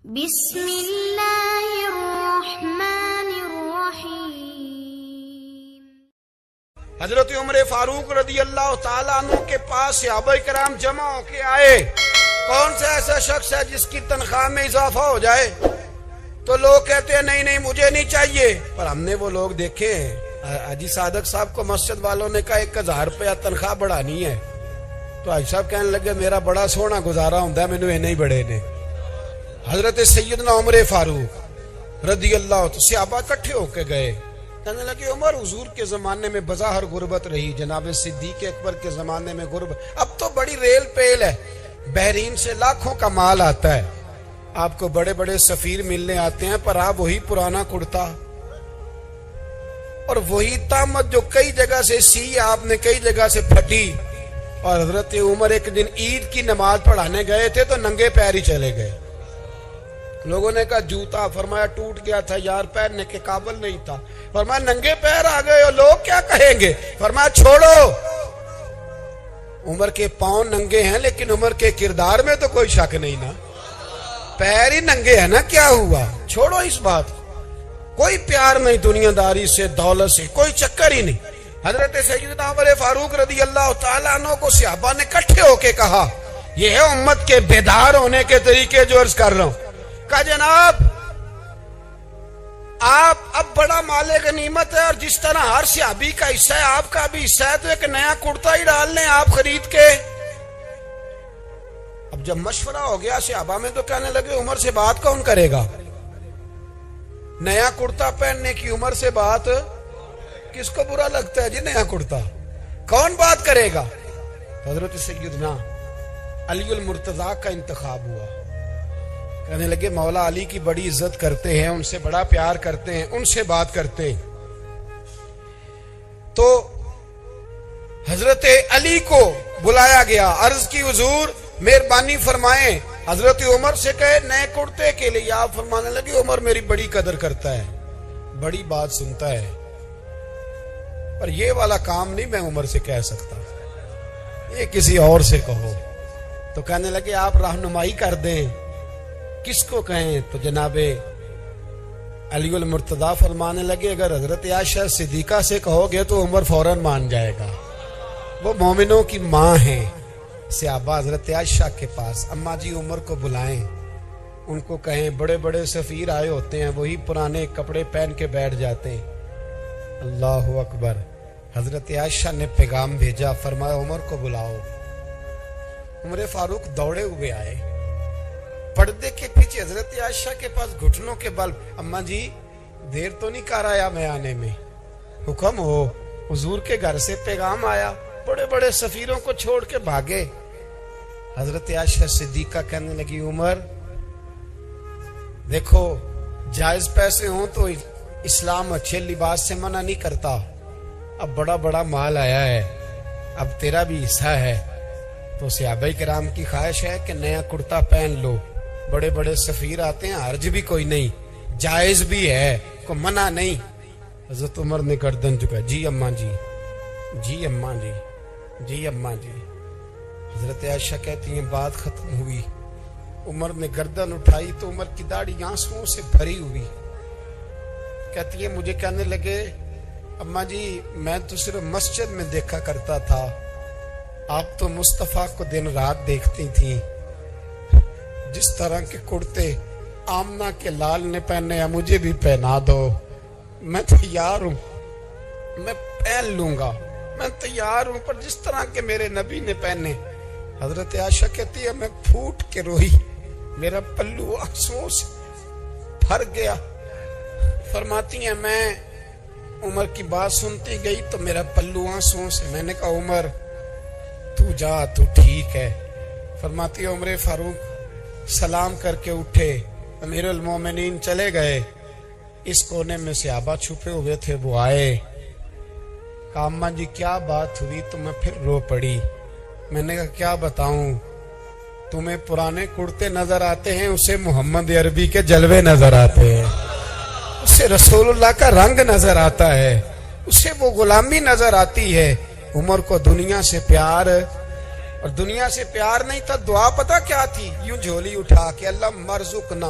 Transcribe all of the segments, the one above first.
بسم اللہ الرحمن الرحیم۔ حضرت عمر فاروق رضی اللہ تعالیٰ عنہ کے پاس صحابہ کرام جمع ہو کے آئے۔ کون سا ایسا شخص ہے جس کی تنخواہ میں اضافہ ہو جائے؟ تو لوگ کہتے ہیں نہیں نہیں مجھے نہیں چاہیے، پر ہم نے وہ لوگ دیکھے ہیں۔ حاجی صادق صاحب کو مسجد والوں نے کہا 1000 روپیہ تنخواہ بڑھانی ہے، تو حاجی صاحب کہنے لگے میرا بڑا سونا گزارا ہوں میں نے نہیں بڑھے نے۔ حضرت سیدنا عمر فاروق رضی اللہ عنہ صحابہ اکٹھے ہو کے گئے، کہنے لگے عمر حضور کے زمانے میں بظاہر غربت رہی، جناب صدیق اکبر کے زمانے میں غربت، اب تو بڑی ریل پیل ہے، بحرین سے لاکھوں کا مال آتا ہے، آپ کو بڑے بڑے سفیر ملنے آتے ہیں، پر آپ وہی پرانا کرتا اور وہی تامت جو کئی جگہ سے سی آپ نے کئی جگہ سے پھٹی۔ اور حضرت عمر ایک دن عید کی نماز پڑھانے گئے تھے تو ننگے پیر ہی چلے گئے۔ لوگوں نے کہا جوتا، فرمایا ٹوٹ گیا تھا یار، پہننے کے قابل نہیں تھا۔ فرمایا ننگے پیر آ گئے ہو، لوگ کیا کہیں گے؟ فرمایا چھوڑو، عمر کے پاؤں ننگے ہیں لیکن عمر کے کردار میں تو کوئی شک نہیں نا، پیر ہی ننگے ہیں نا، کیا ہوا؟ چھوڑو اس بات، کوئی پیار نہیں دنیا داری سے، دولت سے کوئی چکر ہی نہیں۔ حضرت سیدنا عمر فاروق رضی اللہ تعالیٰ عنہ کو صحابہ نے اکٹھے ہو کے کہا، یہ ہے امت کے بیدار ہونے کے طریقے جو عرض کر رہا ہوں۔ کہا جناب آپ اب بڑا مال غنیمت ہے، اور جس طرح ہر صحابی کا حصہ ہے آپ کا بھی حصہ ہے، تو ایک نیا کرتا ہی ڈال لیں آپ خرید کے۔ اب جب مشورہ ہو گیا صحابہ میں تو کہنے لگے عمر سے بات کون کرے گا؟ نیا کرتا پہننے کی عمر سے بات کس کو برا لگتا ہے جی؟ نیا کرتا کون بات کرے گا؟ حضرت سیدنا علی المرتضیٰ کا انتخاب ہوا۔ کہنے لگے مولا علی کی بڑی عزت کرتے ہیں، ان سے بڑا پیار کرتے ہیں، ان سے بات کرتے ہیں۔ تو حضرت علی کو بلایا گیا، عرض کی حضور مہربانی فرمائیں، حضرت عمر سے کہے نئے کرتے کے لیے۔ آپ فرمانے لگے عمر میری بڑی قدر کرتا ہے، بڑی بات سنتا ہے، پر یہ والا کام نہیں میں عمر سے کہہ سکتا، یہ کسی اور سے کہو۔ تو کہنے لگے آپ رہنمائی کر دیں، کس کو کہیں؟ تو جناب علی المرتضیٰ فرمانے لگے اگر حضرت عائشہ صدیقہ سے کہو گے تو عمر فوراً مان جائے گا، وہ مومنوں کی ماں ہیں۔ صحابہ حضرت عائشہ کے پاس، اماں جی عمر کو بلائیں، ان کو کہیں بڑے بڑے سفیر آئے ہوتے ہیں، وہی پرانے کپڑے پہن کے بیٹھ جاتے ہیں۔ اللہ اکبر، حضرت عائشہ نے پیغام بھیجا، فرمایا عمر کو بلاؤ۔ عمر فاروق دوڑے ہوئے آئے، پردے کے پیچھے حضرت عائشہ کے پاس گھٹنوں کے بل، اماں جی دیر تو نہیں کر آیا میں آنے میں؟ حکم ہو، حضور کے گھر سے پیغام آیا، بڑے بڑے سفیروں کو چھوڑ کے بھاگے۔ حضرت عائشہ صدیقہ کہنے لگی عمر دیکھو جائز پیسے ہوں تو اسلام اچھے لباس سے منع نہیں کرتا، اب بڑا بڑا مال آیا ہے، اب تیرا بھی حصہ ہے، تو صحابہ کرام کی خواہش ہے کہ نیا کرتا پہن لو، بڑے بڑے سفیر آتے ہیں، حرج بھی کوئی نہیں، جائز بھی ہے، کو منع نہیں۔ حضرت عمر نے گردن جھکا، جی اماں جی، جی اماں جی، جی اماں جی۔ حضرت عائشہ کہتی ہیں بات ختم ہوئی، عمر نے گردن اٹھائی تو عمر کی داڑھی آنسوؤں سے بھری ہوئی، کہتی ہے مجھے کہنے لگے اماں جی میں تو صرف مسجد میں دیکھا کرتا تھا، آپ تو مصطفیٰ کو دن رات دیکھتی تھی، جس طرح کے کرتے آمنہ کے لال نے پہنے ہیں مجھے بھی پہنا دو، میں تیار ہوں، میں پہن لوں گا، میں تیار ہوں، پر جس طرح کے میرے نبی نے پہنے۔ حضرت عائشہ کہتی ہے میں پھوٹ کے روئی، میرا پلو آنسوؤں سے بھر گیا۔ فرماتی ہیں میں عمر کی بات سنتی گئی تو میرا پلو آنسوؤں سے، میں نے کہا عمر تو جا، تو ٹھیک ہے۔ فرماتی ہے عمر فاروق سلام کر کے اٹھے، امیر المومنین چلے گئے، اس کونے میں صحابہ چھپے ہوئے تھے، وہ آئے، کہا اماں جی کیا بات ہوئی؟ تو میں پھر رو پڑی، میں نے کہا کیا بتاؤں، تمہیں پرانے کرتے نظر آتے ہیں، اسے محمد عربی کے جلوے نظر آتے ہیں، اسے رسول اللہ کا رنگ نظر آتا ہے، اسے وہ غلامی نظر آتی ہے۔ عمر کو دنیا سے پیار، اور دنیا سے پیار نہیں تھا، دعا پتہ کیا تھی؟ یوں جھولی اٹھا کے اللہ مرزقنا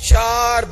4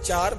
4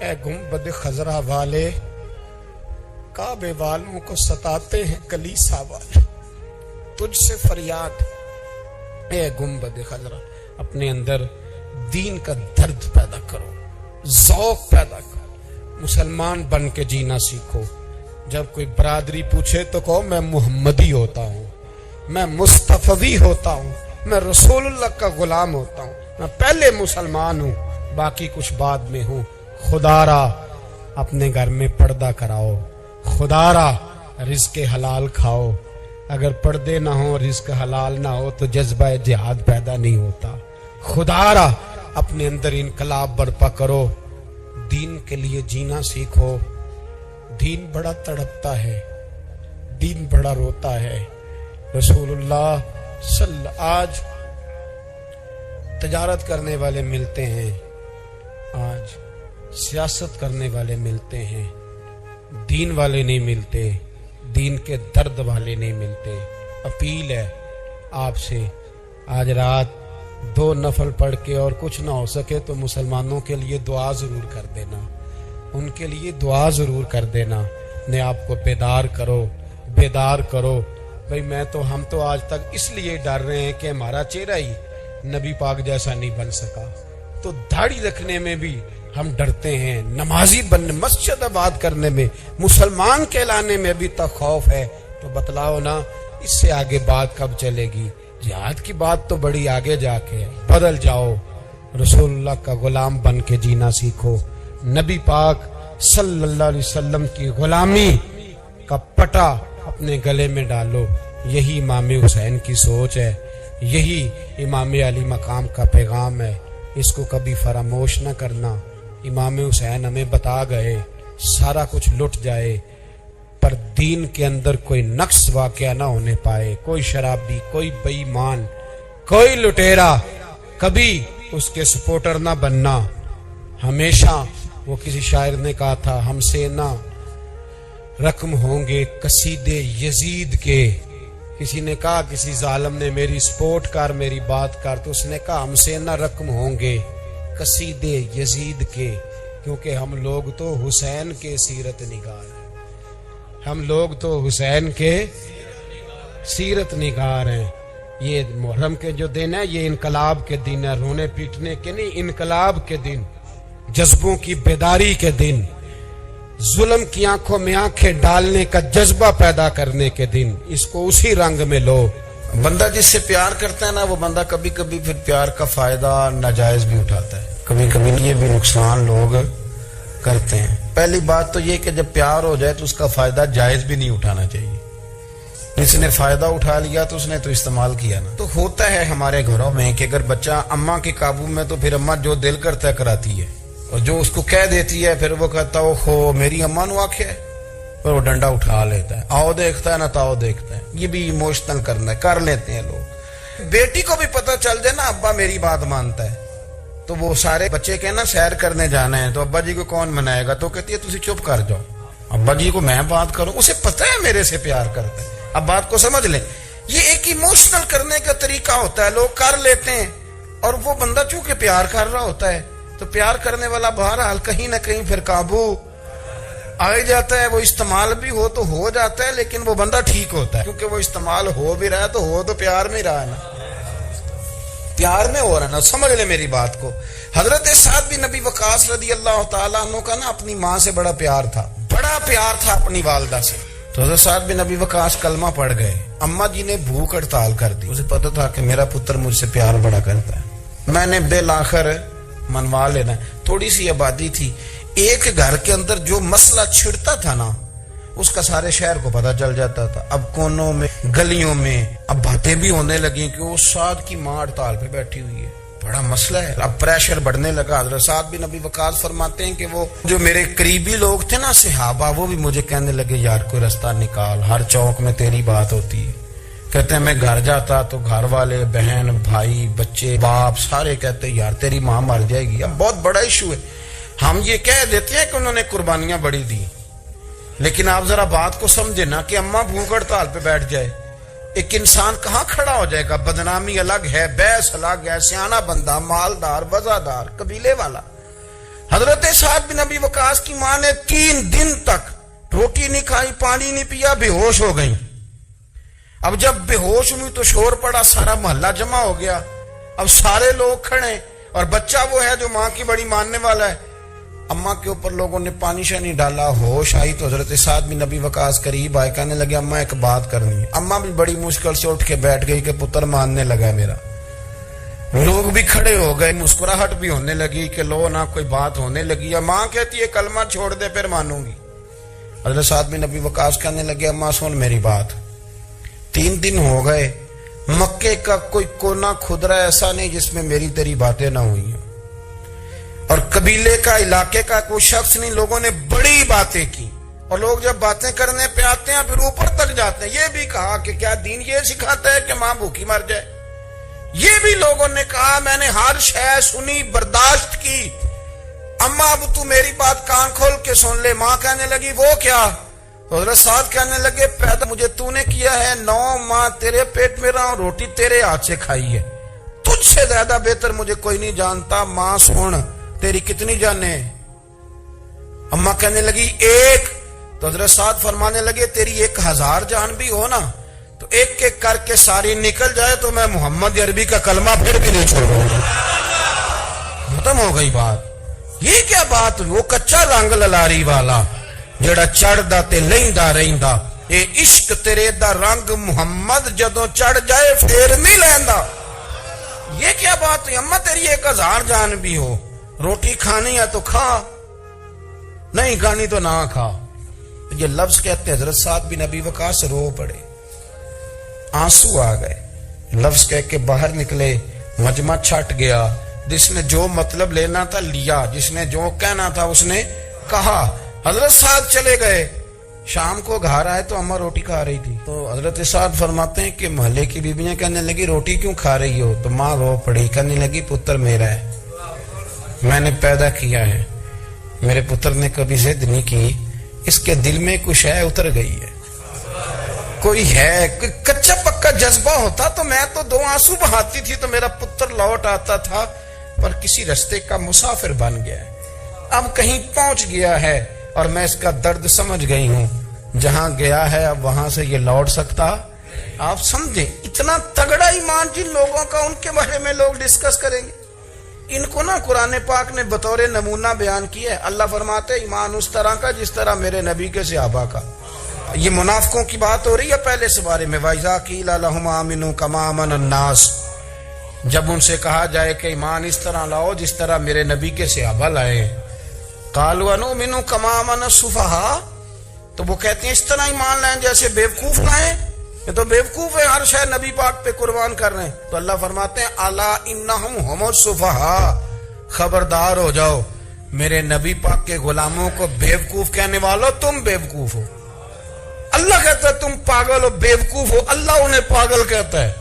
اے گنبد خضرا والے، کعبے والوں کو ستاتے ہیں کلیسا والے، تجھ سے فریاد اے گنبد خضرا، اپنے اندر دین کا درد پیدا کرو، ذوق پیدا کرو، مسلمان بن کے جینا سیکھو۔ جب کوئی برادری پوچھے تو کہو میں محمدی ہوتا ہوں، میں مصطفی ہوتا ہوں، میں رسول اللہ کا غلام ہوتا ہوں، میں پہلے مسلمان ہوں، باقی کچھ بعد میں ہوں۔ خدا را اپنے گھر میں پردہ کراؤ، خدا را رزق حلال کھاؤ، اگر پردے نہ ہو، رزق حلال نہ ہو تو جذبہ جہاد پیدا نہیں ہوتا۔ خدا را اپنے اندر انقلاب برپا کرو، دین کے لیے جینا سیکھو۔ دین بڑا تڑپتا ہے، دین بڑا روتا ہے۔ رسول اللہ آج تجارت کرنے والے ملتے ہیں، آج سیاست کرنے والے ملتے ہیں، دین والے نہیں ملتے، دین کے درد والے نہیں ملتے۔ اپیل ہے آپ سے، آج رات 2 نفل پڑھ کے اور کچھ نہ ہو سکے تو مسلمانوں کے لیے دعا ضرور کر دینا، ان کے لیے دعا ضرور کر دینا۔ نے آپ کو بیدار کرو، بیدار کرو۔ بھئی ہم تو آج تک اس لیے ڈر رہے ہیں کہ ہمارا چہرہ ہی نبی پاک جیسا نہیں بن سکا، تو داڑھی رکھنے میں بھی ہم ڈرتے ہیں، نمازی بننے، مسجد آباد کرنے میں، مسلمان کہلانے میں ابھی تک خوف ہے۔ تو بتلاؤ نا، اس سے آگے بات کب چلے گی؟ جہاد کی بات تو بڑی آگے جا کے ہے۔ بدل جاؤ، رسول اللہ کا غلام بن کے جینا سیکھو، نبی پاک صلی اللہ علیہ وسلم کی غلامی کا پٹا اپنے گلے میں ڈالو۔ یہی امام حسین کی سوچ ہے، یہی امام علی مقام کا پیغام ہے، اس کو کبھی فراموش نہ کرنا۔ امام حسین ہمیں بتا گئے سارا کچھ لٹ جائے پر دین کے اندر کوئی نقص واقعہ نہ ہونے پائے، کوئی شرابی، کوئی بے ایمان، کوئی لٹیرا کبھی اس کے سپورٹر نہ بننا۔ ہمیشہ وہ کسی شاعر نے کہا تھا، ہم سے نہ رقم ہوں گے قصیدے یزید کے۔ کسی نے کہا کسی ظالم نے میری سپورٹ کر، میری بات کر، تو اس نے کہا ہم سے نہ رقم ہوں گے قصیدے یزید کے، کیونکہ ہم لوگ تو حسین کے سیرت نگار ہیں، ہم لوگ تو حسین کے سیرت نگار ہیں۔ یہ محرم کے جو دن ہے یہ انقلاب کے دن ہے، رونے پیٹنے کے نہیں، انقلاب کے دن، جذبوں کی بیداری کے دن، ظلم کی آنکھوں میں آنکھیں ڈالنے کا جذبہ پیدا کرنے کے دن۔ اس کو اسی رنگ میں لو۔ بندہ جس سے پیار کرتا ہے نا، وہ بندہ کبھی کبھی پھر پیار کا فائدہ ناجائز بھی اٹھاتا ہے، کبھی کبھی یہ بھی نقصان لوگ کرتے ہیں۔ پہلی بات تو یہ کہ جب پیار ہو جائے تو اس کا فائدہ جائز بھی نہیں اٹھانا چاہیے۔ جس نے فائدہ اٹھا لیا تو اس نے تو استعمال کیا نا۔ تو ہوتا ہے ہمارے گھروں میں کہ اگر بچہ اماں کے قابو میں تو پھر اماں جو دل کرتا ہے کراتی ہے، اور جو اس کو کہہ دیتی ہے پھر وہ کہتا ہے اوہو میری اماں نو آکھیا ہے، پھر وہ ڈنڈا اٹھا لیتا ہے، آؤ دیکھتا ہے نہ تاؤ دیکھتا ہے۔ یہ بھی ایموشنل کرنا ہے، کر لیتے ہیں لوگ۔ بیٹی کو بھی پتہ چل جائے نا ابا میری بات مانتا ہے، تو وہ سارے بچے کہنا سیر کرنے جانا ہے تو ابا جی کو کون منائے گا، تو کہتی ہے تسی چپ کر جاؤ، ابا جی کو میں بات کروں، اسے پتہ ہے میرے سے پیار کرتا ہے۔ اب بات کو سمجھ لیں، یہ ایک ایموشنل کرنے کا طریقہ ہوتا ہے، لوگ کر لیتے ہیں، اور وہ بندہ چونکہ پیار کر رہا ہوتا ہے تو پیار کرنے والا بہرحال کہیں نہ کہیں پھر قابو آ جاتا ہے۔ وہ استعمال بھی ہو تو ہو جاتا ہے، لیکن وہ بندہ ٹھیک ہوتا ہے، کیونکہ وہ استعمال ہو بھی رہا ہے تو ہو تو پیار میں رہا ہے نا، پیار میں ہو رہا ہے نا۔ سمجھ لے میری بات کو۔ حضرت سعد بن ابی وقاص رضی اللہ تعالیٰ عنہ کا نا اپنی ماں سے بڑا پیار تھا، بڑا پیار تھا اپنی والدہ سے۔ تو حضرت سعد بن ابی وقاص کلمہ پڑھ گئے، اماں جی نے بھوک ہڑتال کر دی، اسے پتہ تھا کہ میرا پتر مجھ سے پیار بڑا کرتا ہے، میں نے بالآخر منوا لینا ہے۔ تھوڑی سی آبادی تھی، ایک گھر کے اندر جو مسئلہ چھڑتا تھا نا اس کا سارے شہر کو پتہ چل جاتا تھا۔ اب کونوں میں، گلیوں میں اب باتیں بھی ہونے لگیں کہ وہ سعد کی ماں ہڑتال پہ بیٹھی ہوئی ہے، بڑا مسئلہ ہے۔ اب پریشر بڑھنے لگا۔ حضرت سعد بن ابی وقاص فرماتے ہیں کہ وہ جو میرے قریبی لوگ تھے نا صحابہ، وہ بھی مجھے کہنے لگے یار کوئی رستہ نکال، ہر چوک میں تیری بات ہوتی ہے۔ کہتے ہیں میں گھر جاتا تو گھر والے، بہن، بھائی، بچے، باپ سارے کہتے یار تیری ماں مر جائے گی۔ اب بہت بڑا ایشو ہے، ہم یہ کہہ دیتے ہیں کہ انہوں نے قربانیاں بڑی دی، لیکن آپ ذرا بات کو سمجھے نا کہ اماں بھوک ہڑتال پہ بیٹھ جائے، ایک انسان کہاں کھڑا ہو جائے گا؟ بدنامی الگ ہے، بحث الگ ہے، سیانا بندہ، مالدار، وزادار، قبیلے والا، حضرت سعد بن ابی وقاص کی ماں نے 3 دن تک روٹی نہیں کھائی، پانی نہیں پیا، بے ہوش ہو گئی۔ اب جب بے ہوش ہوئی تو شور پڑا، سارا محلہ جمع ہو گیا، اب سارے لوگ کھڑے اور بچہ وہ ہے جو ماں کی بڑی ماننے والا ہے۔ اماں کے اوپر لوگوں نے پانی شانی ڈالا، ہوش آئی تو حضرت سعد بن ابی وقاص قریب آئے، کہنے لگے اماں ایک بات کرنی ہے۔ اماں بھی بڑی مشکل سے اٹھ کے بیٹھ گئی کہ پتر ماننے لگا میرا۔ لوگ بھی کھڑے ہو گئے، مسکراہٹ بھی ہونے لگی کہ لو نہ کوئی بات ہونے لگی، یا ماں کہتی ہے کلمہ چھوڑ دے پھر مانوں گی۔ حضرت سعد بن ابی وقاص کہنے لگے اماں سن میری بات، 3 دن ہو گئے، مکے کا کوئی کونا کھدرا ایسا نہیں جس میں میری تیری باتیں نہ ہوئی ہیں، اور قبیلے کا علاقے کا کوئی شخص نہیں، لوگوں نے بڑی باتیں کی، اور لوگ جب باتیں کرنے پہ آتے ہیں پھر اوپر تک جاتے ہیں۔ یہ بھی کہا کہ کیا دین یہ سکھاتا ہے کہ ماں بھوکی مر جائے؟ یہ بھی لوگوں نے کہا میں نے ہر شے سنی، برداشت کی، اماں اب تو میری بات کان کھول کے سن لے۔ ماں کہنے لگی وہ کیا؟ تو حضرت سعد کہنے لگے پیدا مجھے تو نے کیا ہے، 9 ماہ تیرے پیٹ میں رہا ہوں، روٹی تیرے ہاتھ سے کھائی ہے، تجھ سے زیادہ بہتر مجھے کوئی نہیں جانتا۔ ماں سن تیری کتنی جانیں؟ اماں کہنے لگی 1۔ تو حضرت سعد فرمانے لگے تیری 1000 جان بھی ہو نا تو ایک ایک کر کے ساری نکل جائے تو میں محمد عربی کا کلمہ پھر بھی نہیں چھوڑوں گا۔ ختم ہو گئی بات۔ یہ کیا بات؟ وہ کچا رنگ للاری والا جڑا چڑھدا تے لیندا رہندا، اے عشق تیرے دا رنگ محمد جدوں چڑھ جائے پھر نہیں لیندا۔ یہ کیا بات ہوئی؟ اماں تیری 1000 جان بھی ہو، روٹی کھانی ہے تو کھا، نہیں کھانی تو نہ کھا۔ یہ لفظ کہتے حضرت سعد بن ابی وقاص رو پڑے، آنسو آ گئے، لفظ کہہ کے باہر نکلے، مجمع چھٹ گیا، جس نے جو مطلب لینا تھا لیا، جس نے جو کہنا تھا اس نے کہا۔ حضرت سعد چلے گئے، شام کو گھر آئے تو اماں روٹی کھا رہی تھی، تو حضرت سعد فرماتے ہیں کہ محلے کی بیویاں کہنے لگی روٹی کیوں کھا رہی ہو؟ تو ماں رو پڑی، کہنے لگی پتر میرا ہے، میں نے پیدا کیا ہے، میرے پتر نے کبھی ضد نہیں کی، اس کے دل میں کچھ ہے اتر گئی ہے، کوئی ہے، کوئی کچا پکا جذبہ ہوتا تو میں تو 2 آنسو بہاتی تھی تو میرا پتر لوٹ آتا تھا، پر کسی رستے کا مسافر بن گیا ہے، اب کہیں پہنچ گیا ہے اور میں اس کا درد سمجھ گئی ہوں، جہاں گیا ہے اب وہاں سے یہ لوٹ سکتا۔ آپ سمجھیں اتنا تگڑا ایمان جن لوگوں کا، ان کے بارے میں لوگ ڈسکس کریں گے۔ ان کو نا قرآن پاک نے بطور نمونہ بیان کیا ہے۔ اللہ فرماتے ایمان اس طرح کا جس طرح میرے نبی کے صحابہ کا۔ یہ منافقوں کی بات ہو رہی ہے پہلے سے بارے میں، وَإِذَا قِيلَ لَهُمْ آمِنُوا كَمَا آمَنَ النَّاسُ، جب ان سے کہا جائے کہ ایمان اس طرح لاؤ جس طرح میرے نبی کے صحابہ لائے، قَالُوا أَنُؤْمِنُ كَمَا آمَنَ السُّفَهَاءُ، تو وہ کہتے ہیں اس طرح ایمان لائیں جیسے بیوقوف لائیں، یہ تو بیوقوف ہے، ہر شے نبی پاک پہ قربان کر رہے ہیں۔ تو اللہ فرماتے ہیں الا انہم ہم السفہاء، خبردار ہو جاؤ میرے نبی پاک کے غلاموں کو بیوقوف کہنے والو تم بیوقوف ہو۔ اللہ کہتا ہے تم پاگل ہو، بیوقوف ہو، اللہ انہیں پاگل کہتا ہے،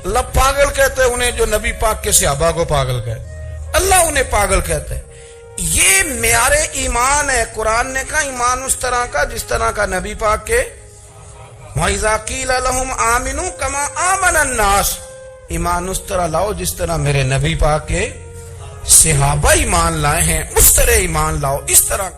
اللہ پاگل کہتا ہے انہیں جو نبی پاک کے صحابہ کو پاگل کہتا ہے، اللہ انہیں پاگل کہتا ہے۔ یہ معیار ایمان ہے، قرآن نے کہا ایمان اس طرح کا جس طرح کا نبی پاک کے۔ وَإِذَا قِيلَ لَهُمْ آمِنُوا كَمَا آمَنَ النَّاسُ، ایمان اس طرح لاؤ جس طرح میرے نبی پاک کے صحابہ ایمان لائے ہیں، اس طرح ایمان لاؤ، اس طرح